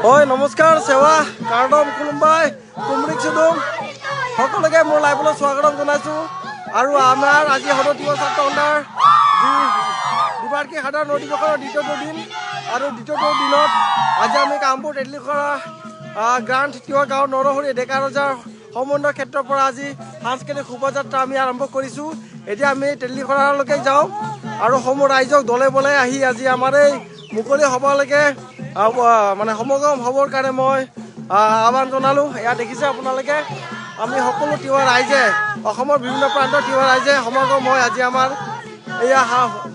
হয় নমস্কাৰ সেৱা কাৰ্ডম খুলুমবাই কুমৰিক চুদুম সকলোকে মোৰ লাইভলৈ স্বাগতম জনাইছোঁ আৰু আমাৰ আজি সদতীয় ছাত্ৰ সন্থাৰ যি দুবাৰ্ষিক সাধাৰণ অধিৱেশনৰ দ্বিতীয়টো দিন আৰু দ্বিতীয়টো দিনত আজি আমি কামপুৰ তেতলীখৰা গ্ৰাণ্ট তিৱা গাঁও নৰসৰী ডেকা ৰজাৰ সমন্বয় ক্ষেত্ৰৰ পৰা আজি সাংস্কৃতিক শোভাযাত্ৰা আমি আৰম্ভ কৰিছোঁ। এতিয়া আমি তেতলীখৰালৈকে যাওঁ আৰু সমূহ ৰাইজক দলে বলে আহি আজি আমাৰ এই মুকলি সভালৈকে মানে সমগম হ'বৰ কাৰণে মই আহ্বান জনালোঁ। এয়া দেখিছে আপোনালোকে আমি সকলো তিৱা ৰাইজে অসমৰ বিভিন্ন প্ৰান্তৰ তিৱা ৰাইজে সমাগম হৈ আজি আমাৰ এয়া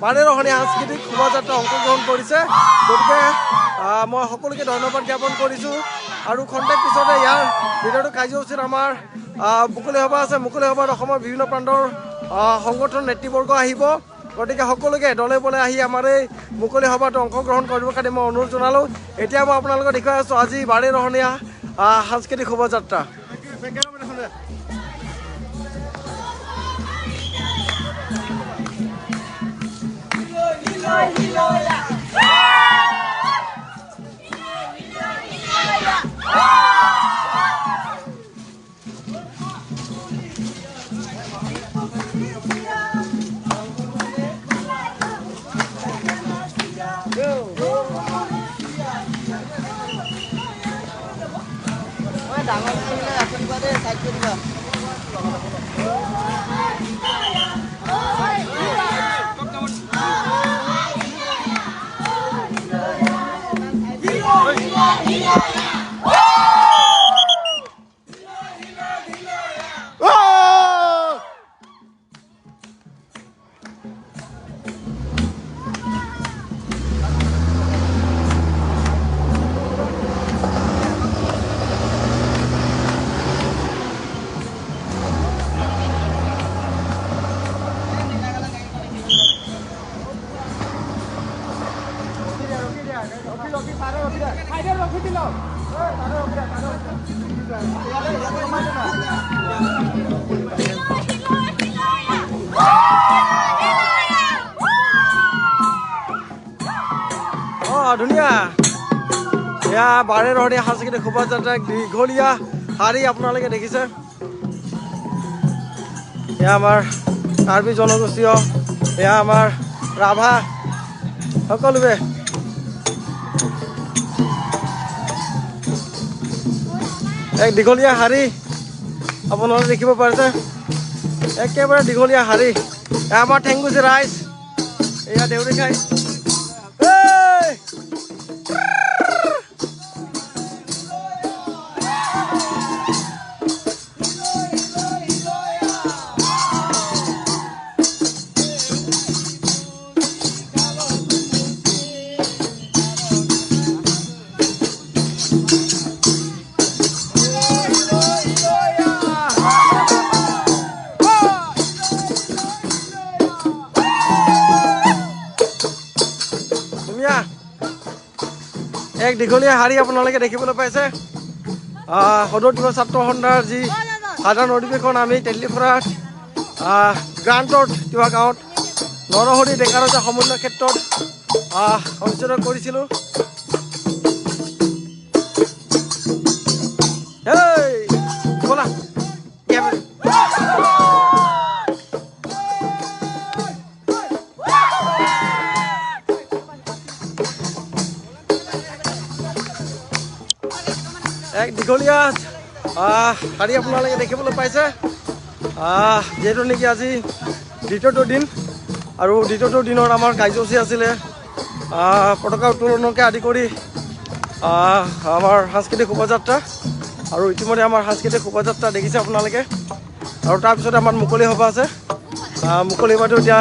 বাৰেৰহণী সাংস্কৃতিক শোভাযাত্ৰা অংশগ্ৰহণ কৰিছে। গতিকে মই সকলোকে ধন্যবাদ জ্ঞাপন কৰিছোঁ আৰু খন্তেক পিছতে ইয়াৰ ভিতৰতো কাৰ্যসূচীত আমাৰ মুকলি সভা আছে। মুকলি সভাত অসমৰ বিভিন্ন প্ৰান্তৰ সংগঠন নেতৃবৰ্গ আহিব। গতিকে সকলোকে দলে বলে আহি আমাৰ এই মুকলি সভাত অংশগ্ৰহণ কৰিবৰ কাৰণে মই অনুৰোধ জনালোঁ। এতিয়া মই আপোনালোকক দেখুৱাই আছোঁ আজি বাৰেৰহণীয়া সাংস্কৃতিক শোভাযাত্ৰা। ধুনীয়া এয়া বাৰেৰহণীয়া সাংস্কৃতিক শোভাযাত্ৰা দীঘলীয়া শাৰী আপোনালোকে দেখিছে। এয়া আমাৰ কাৰ্বি জনগোষ্ঠীয়, এয়া আমাৰ ৰাভা সকলোৱে এক দীঘলীয়া শাৰী আপোনালোকে দেখিব পাৰিছে। একেবাৰে দীঘলীয়া শাৰী। এয়া আমাৰ ঠেংগুচি ৰাইজ, এয়া দেউৰী খাই এক দীঘলীয়া শাৰী আপোনালোকে দেখিবলৈ পাইছে। সদতীয় ছাত্ৰ সন্থাৰ যি সাধাৰণ অধিৱেশন আমি তেতলীখৰাত গ্ৰাণ্টত তিৱা গাঁৱত নৰসৰী ডেকা ৰজা সমন্বয় ক্ষেত্ৰত অনুষ্ঠিত কৰিছিলোঁ। এক দীঘলীয়া শাৰী আপোনালোকে দেখিবলৈ পাইছে। যিহেতু নেকি আজি দ্বিতীয়টো দিন আৰু দ্বিতীয়টো দিনত আমাৰ কাৰ্যসূচী আছিলে পতাকা উত্তোলনকে আদি কৰি আমাৰ সাংস্কৃতিক শোভাযাত্ৰা আৰু ইতিমধ্যে আমাৰ সাংস্কৃতিক শোভাযাত্ৰা দেখিছে আপোনালোকে। আৰু তাৰপিছতে আমাৰ মুকলি সভা আছে। মুকলি সভাটো এতিয়া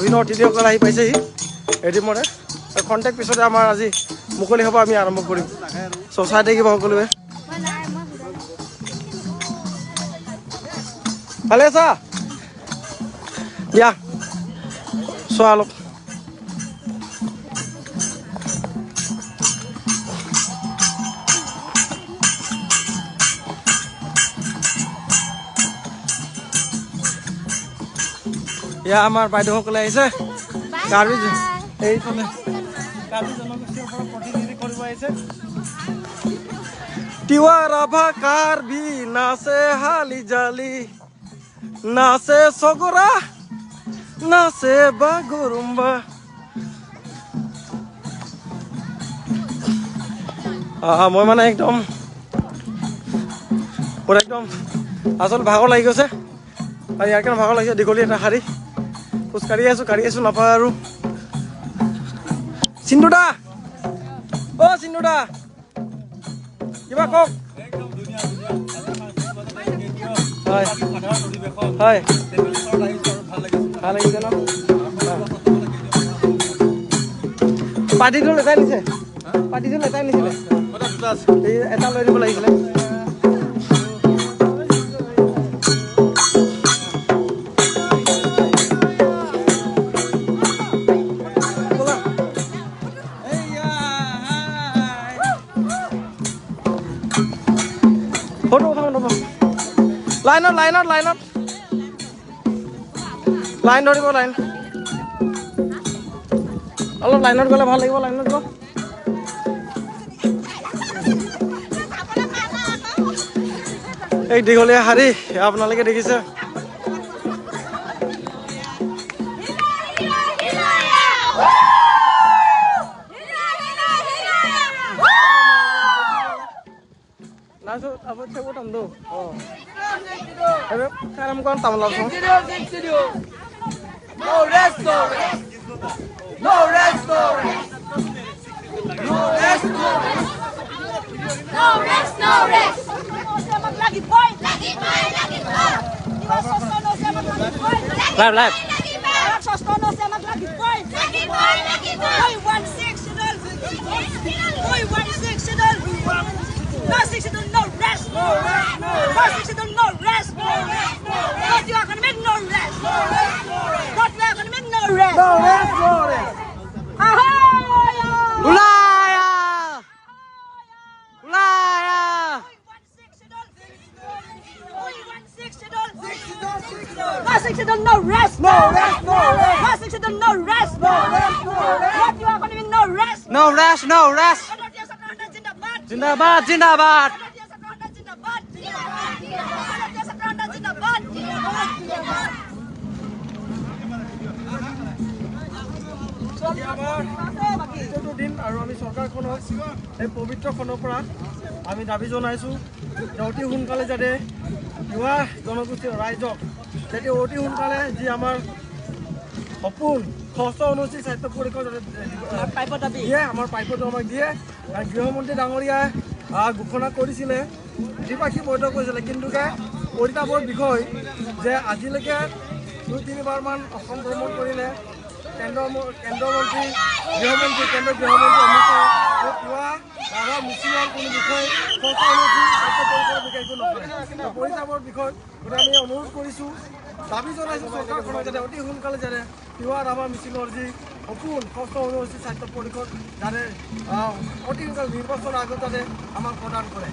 বিভিন্ন অতিথিসকল আহি পাইছেহি ইতিমধ্যে। খন্তেক পিছতে আমাৰ আজি মুকলি সভা আমি আৰম্ভ কৰিম। চাই থাকিব সকলোৱে। ভালে আছা দিয়া চোৱা অলপ। এয়া আমাৰ বাইদেউসকলে আহিছে কাৰ্বি এইফালে কাৰ্বি জনগোষ্ঠীৰ ওপৰত প্ৰতিনিধি কৰিব আহিছে তিৱা ৰাভা কাৰ্বি নাচে হালি জালি নাচে সগৰা নাচে বাগুৰুম্বা মই মানে একদম পুৰা একদম আচল ভাগৰ লাগি গৈছে আৰু ইয়াৰ কাৰণে ভাগৰ লাগিছে দীঘলীয়া এটা শাৰী খোজ কাঢ়ি আছো নাপায় আৰু চিন্দুদা অ চিন্দুদা কিবা কওক হয় হয় ভাল লাগিছে ন পাৰ্টিটো লেটাই নিছে এটা লৈ দিব লাগিছিলে ফটো উঠাব নব লাইনত লাইন ধৰিব লাইন অলপ লাইনত গ'লে ভাল লাগিব লাইনত গ'ল এই দীঘলীয়া শাৰী আপোনালোকে দেখিছে Apa cewek tam tuh? Oh. Tapi sekarang bukan tam langsung. No restaurant. No restaurant. No restaurant. No rest, no rest. Lagi boy. Iwas sostono semak lagi boy. Live. Iwas sostono semak lagi boy. Boy 16 sedal. Boy 16 sedal. No 6 no rest. No 6 no rest. Not you are gonna make no rest. Not you are gonna make no rest. No rest. Ahoy! Ulaya. No rest. No rest. No rest. What you are going to make no rest? No rest. Zindabad. দিন আৰু আমি চৰকাৰখনক এই পবিত্ৰখনৰ পৰা আমি দাবী জনাইছোঁ যে অতি সোনকালে যাতে তিৱা জনগোষ্ঠীৰ ৰাইজক যাতে অতি সোনকালে যি আমাৰ সপোন 679 স্বাস্থ্য পৰীক্ষা দিয়ে আমাৰ পাইপটো আমাক দিয়ে গৃহমন্ত্ৰী ডাঙৰীয়াই ঘোষণা কৰিছিলে দ্বিপাক্ষিক বৈঠক কৰিছিলে কিন্তু পৰিতাপৰ বিষয় যে আজিলৈকে 2-3বাৰমান অসম ভ্ৰমণ কৰিলে কেন্দ্ৰীয় গৃহমন্ত্ৰী অমিত শ্বাহ তিৱা ৰাভা মিচিঙৰ কোনো বিষয় পৰিতাপৰ বিষয়ত আমি অনুৰোধ কৰিছোঁ দাবী জনাইছোঁ চৰকাৰখনক যাতে অতি সোনকালে যাতে তিৱা ৰাভা মিচিঙৰ যি সপোন 679 স্বাস্থ্য পৰীক্ষক যাতে অতি সোনকালে নিৰ্বাচনৰ আগত যাতে আমাক প্ৰদান কৰে